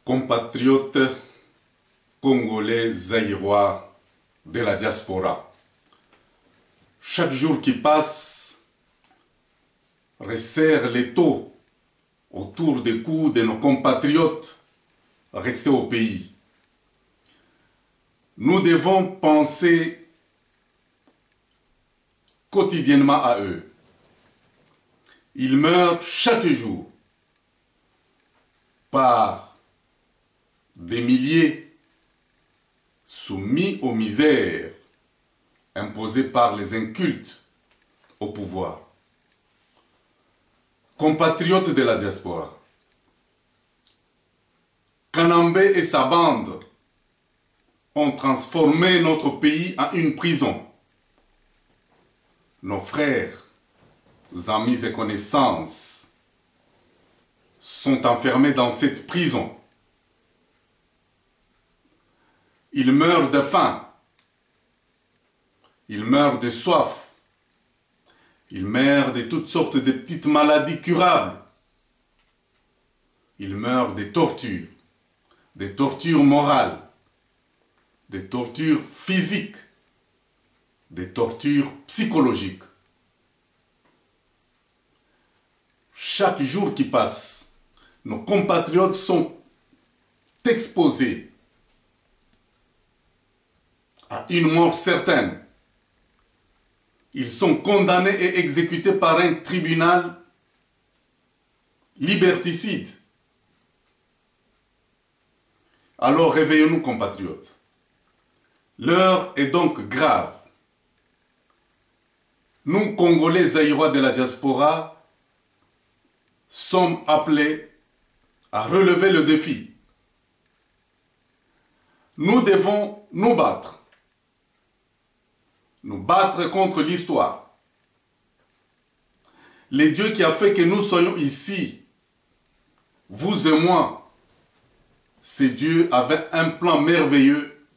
Compatriotes congolais zaïrois de la diaspora, chaque jour qui passe resserre l'étau autour des cous de nos compatriotes restés au pays. Nous devons penser quotidiennement à eux. Ils meurent chaque jour par des milliers soumis aux misères imposées par les incultes au pouvoir. Compatriotes de la diaspora, Kanambe et sa bande ont transformé notre pays en une prison. Nos frères, amis et connaissances sont enfermés dans cette prison. Ils meurent de faim, ils meurent de soif, ils meurent de toutes sortes de petites maladies curables. Ils meurent des tortures morales, des tortures physiques, des tortures psychologiques. Chaque jour qui passe, nos compatriotes sont exposés à une mort certaine. Ils sont condamnés et exécutés par un tribunal liberticide. Alors réveillons-nous, compatriotes. L'heure est donc grave. Nous, Congolais zaïrois de la diaspora, sommes appelés à relever le défi. Nous devons nous battre contre l'histoire. Le Dieu qui a fait que nous soyons ici, vous et moi, ce Dieu avait un plan merveilleux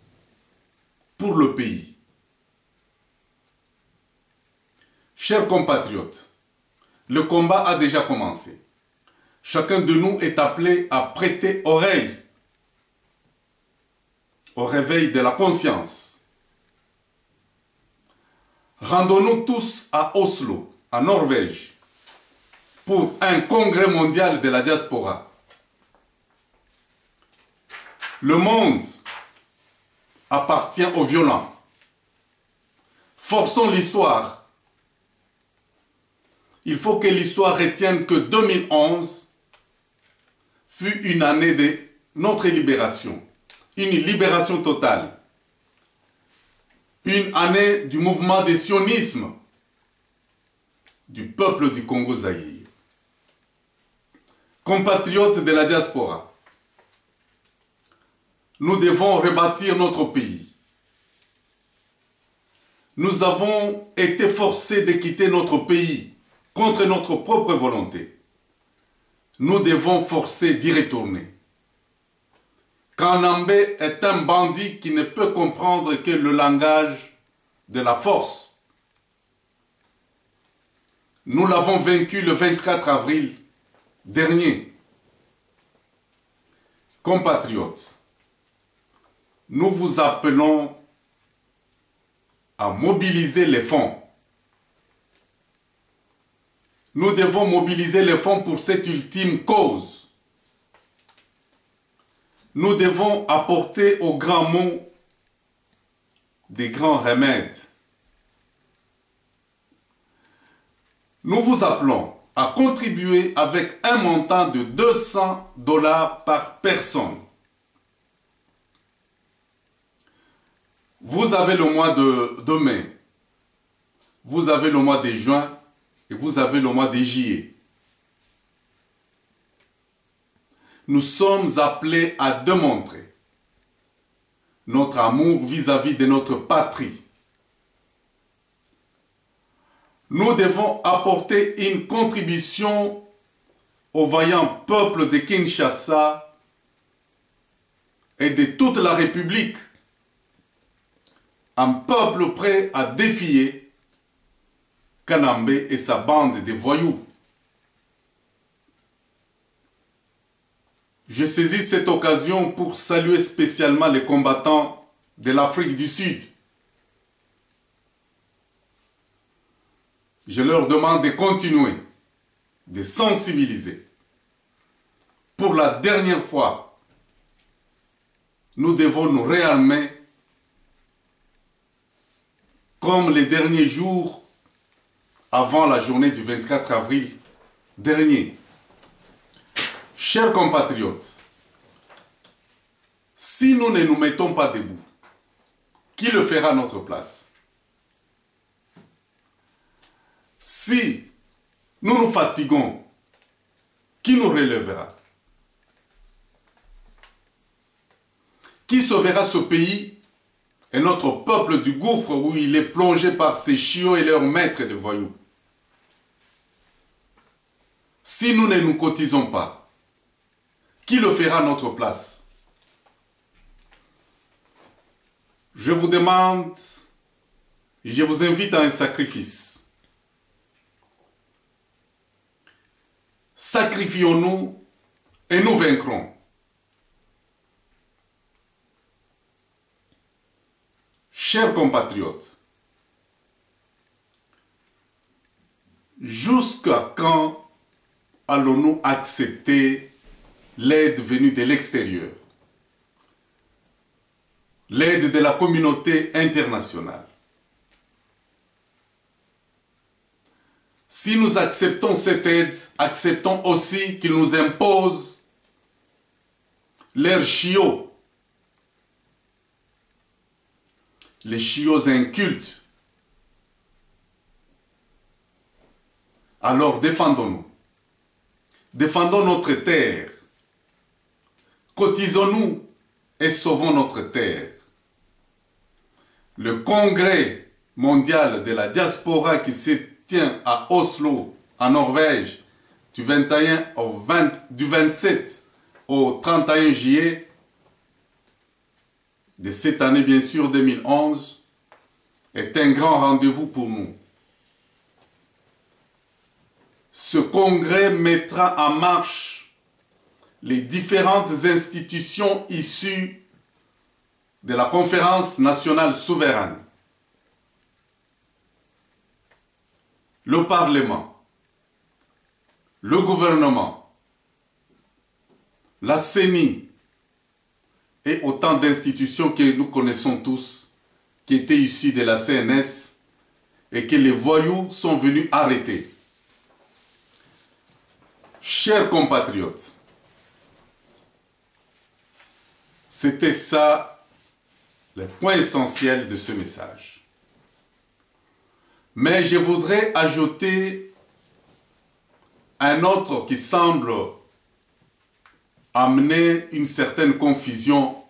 pour le pays. Chers compatriotes, le combat a déjà commencé. Chacun de nous est appelé à prêter oreille au réveil de la conscience. Rendons-nous tous à Oslo, en Norvège, pour un congrès mondial de la diaspora. Le monde appartient aux violents. Forçons l'histoire. Il faut que l'histoire retienne que 2011 fut une année de notre libération, une libération totale, une année du mouvement de sionisme du peuple du Congo-Zaïre. Compatriotes de la diaspora, nous devons rebâtir notre pays. Nous avons été forcés de quitter notre pays contre notre propre volonté. Nous devons forcer d'y retourner. Kanambe est un bandit qui ne peut comprendre que le langage de la force. Nous l'avons vaincu le 24 avril dernier. Compatriotes, nous vous appelons à mobiliser les fonds. Nous devons mobiliser les fonds pour cette ultime cause. Nous devons apporter au grand mot des grands remèdes. Nous vous appelons à contribuer avec un montant de $200 par personne. Vous avez le mois de mai, vous avez le mois de juin et vous avez le mois de juillet. Nous sommes appelés à démontrer notre amour vis-à-vis de notre patrie. Nous devons apporter une contribution au vaillant peuple de Kinshasa et de toute la République. Un peuple prêt à défier Kanambe et sa bande de voyous. Je saisis cette occasion pour saluer spécialement les combattants de l'Afrique du Sud. Je leur demande de continuer, de sensibiliser. Pour la dernière fois, nous devons nous réarmer comme les derniers jours avant la journée du 24 avril dernier. Chers compatriotes, si nous ne nous mettons pas debout, qui le fera à notre place? Si nous nous fatiguons, qui nous relèvera? Qui sauvera ce pays et notre peuple du gouffre où il est plongé par ses chiots et leurs maîtres de voyous? Si nous ne nous cotisons pas, qui le fera à notre place? Je vous demande, je vous invite à un sacrifice. Sacrifions-nous et nous vaincrons. Chers compatriotes, jusqu'à quand allons-nous accepter l'aide venue de l'extérieur, l'aide de la communauté internationale? Si nous acceptons cette aide, acceptons aussi qu'ils nous imposent leurs chiots, les chiots incultes. Alors défendons-nous. Défendons notre terre. Cotisons-nous et sauvons notre terre. Le congrès mondial de la diaspora qui se tient à Oslo, en Norvège, du 27 au 31 juillet de cette année, bien sûr, 2011, est un grand rendez-vous pour nous. Ce congrès mettra en marche les différentes institutions issues de la conférence nationale souveraine. Le Parlement, le gouvernement, la CENI et autant d'institutions que nous connaissons tous, qui étaient issues de la CNS et que les voyous sont venus arrêter. Chers compatriotes, c'était ça le point essentiel de ce message. Mais je voudrais ajouter un autre qui semble amener une certaine confusion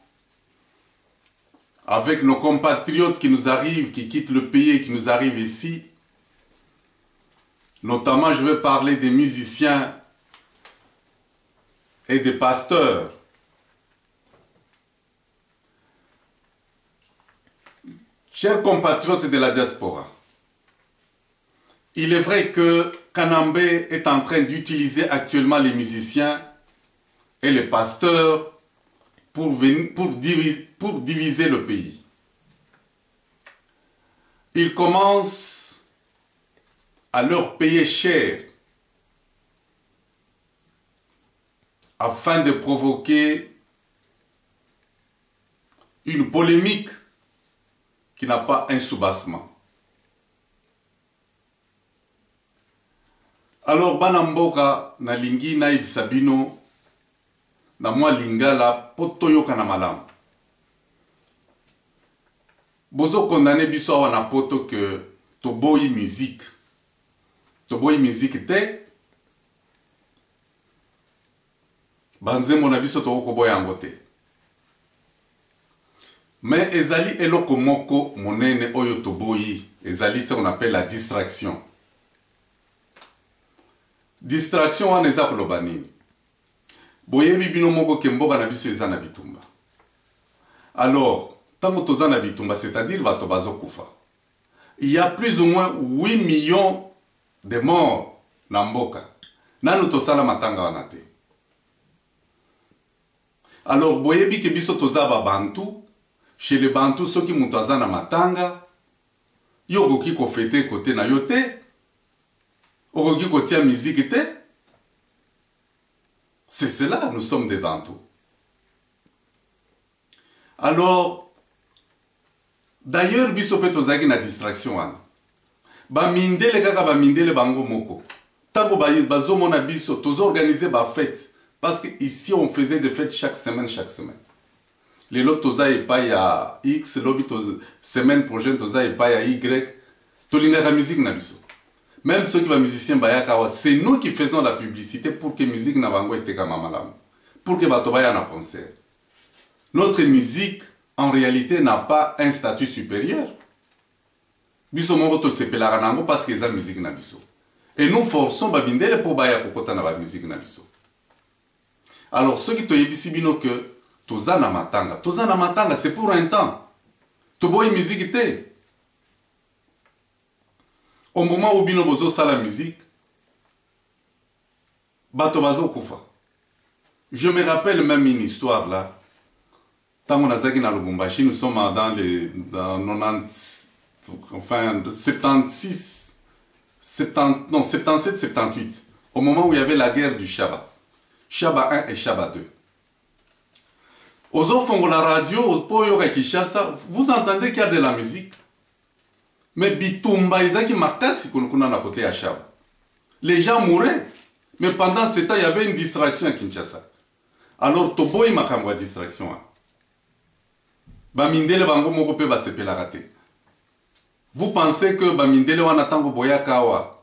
avec nos compatriotes qui nous arrivent, qui quittent le pays et qui nous arrivent ici. Notamment, je vais parler des musiciens et des pasteurs. Chers compatriotes de la diaspora, il est vrai que Kanambé est en train d'utiliser actuellement les musiciens et les pasteurs pour diviser le pays. Il commence à leur payer cher afin de provoquer une polémique qui n'a pas un soubassement. Alors, Banamboka na lingi na ibsabino na mwa lingala potoyoka na malamu. Bozo condamné biso awa na poto que toboyi musique. Toboyi musique te. Banzembo na biso toko boya yango te. Mais ezali eloko moko monene oyo toboyi. Ezali ce qu'on appelle la distraction. Distraction wana eza koloba nini? Boyebi bino moko ke mboka na biso eza na bitumba. Alors, tango toza na bitumba, c'est-à-dire bato bazokufa. Il y a plus ou moins 8 millions de morts na mboka. Nanu tosala matanga wana te. Alors, boyebi ke biso toza ba Bantu, chez les Bantu, ceux qui mutaza na matanga, yo koki ko fete côté na yo te, okoki ko tia musique te. C'est cela, nous sommes des Bantu. Alors, d'ailleurs, biso pe tozaki na distraction wana. Ba mindele kaka ba mindele bango moko. Tango bazo mona biso, tozo organiser ba fête. Parce que ici on faisait des fêtes chaque semaine. Les lots toza et pas ya X, lobby semaine prochaine toza et pas ya Y. Tolinga la musique na biso. Même ceux qui sont musiciens bayaka, c'est nous qui faisons la publicité pour que la musique na bango ete kama malamu. Pour que batobaya na concert. Notre musique en réalité n'a pas un statut supérieur. Biso moko to sepelara nango parce que za musique na biso. Et nous forçons ba bindele pour baya kokota na ba musique na biso. Alors ceux qui te yebisi bino que toza na matanga c'est pour un temps. To boy musique te. Au moment où bino bozo sa la musique, bato bazo kufa. Je me rappelle même une histoire là. Tant on a zaki na Lubumbashi, nous sommes dans 90, enfin 76, 77, 78. Au moment où il y avait la guerre du Shaba. Shaba 1 et Shaba 2. Aux enfants de la radio, au Poyo et Kishasa, vous entendez qu'il y a de la musique. Mais Bitumba, Isaki Makasi, qu'on a à côté à Shaba. Les gens mouraient. Mais pendant ce temps, il y avait une distraction à Kinshasa. Alors, Toboy Makamwa distraction. Bamindele bango moko pe ba sepela raté. Vous pensez que Bamindele wana tango boya kawa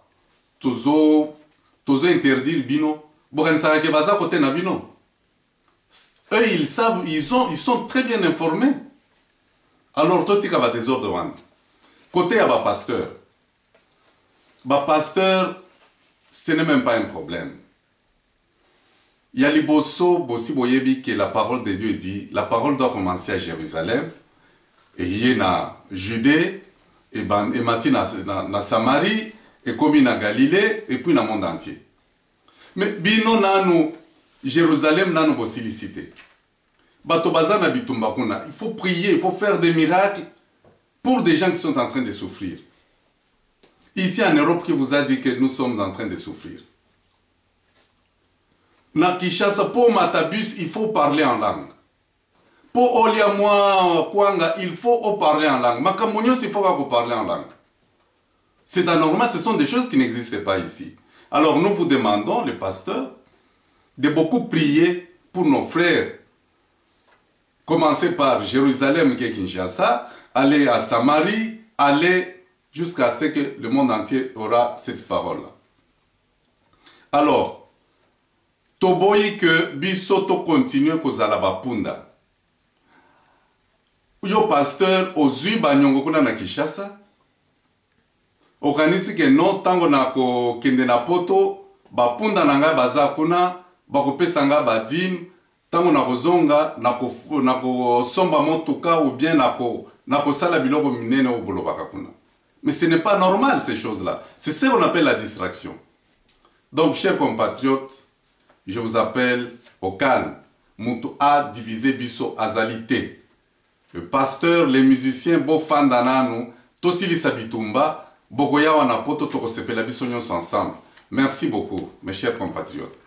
tozo interdire bino bokanisaka ke baza côté na bino. Eux ils savent, ils sont très bien informés. Alors totika ba désordre wana. Côté à ba pasteur. Ba pasteur ce n'est même pas un problème. Il y a Liboso, Bossi Boyebi, que la parole de Dieu dit, la parole doit commencer à Jérusalem, et il y a Judée, et Mati na Samarie, et comme na Galilée, et puis dans le monde entier. Mais bino nanu, Jérusalem nanu bosilicité. Batobaza na bitumba kuna, il faut prier, il faut faire des miracles pour des gens qui sont en train de souffrir. Ici en Europe, qui vous a dit que nous sommes en train de souffrir. Na Kinshasa, pour Matabus, il faut parler en langue. Pour Oliamwa Kwanga, il faut parler en langue. Makamunios, il faut parler en langue. C'est anormal, ce sont des choses qui n'existent pas ici. Alors nous vous demandons, les pasteurs, de beaucoup prier pour nos frères. Commencez par Jérusalem, qui est Kinshasa, aller à Samarie, aller jusqu'à ce que le monde entier aura cette parole-là. Alors, Toboyi que bisoto continue kozala bapunda. Yo pasteur ozui banyongo kuna na Kinshasa. Okanisi ke no tango na ko kende na poto bapunda nanga baza kuna bakopesa nga badim tango na kozonga na ko somba motuka ou bien na ko sala biloko minene o bolobaka kuna. Mais ce n'est pas normal ces choses-là. C'est ce qu'on appelle la distraction. Donc chers compatriotes, je vous appelle au calme. Mutu a divisé biso azalité. Le pasteur, les musiciens, bo fandananu, tosili sabitumba, bogoya wana poto toko sepela biso nyonso ensemble. Merci beaucoup, mes chers compatriotes.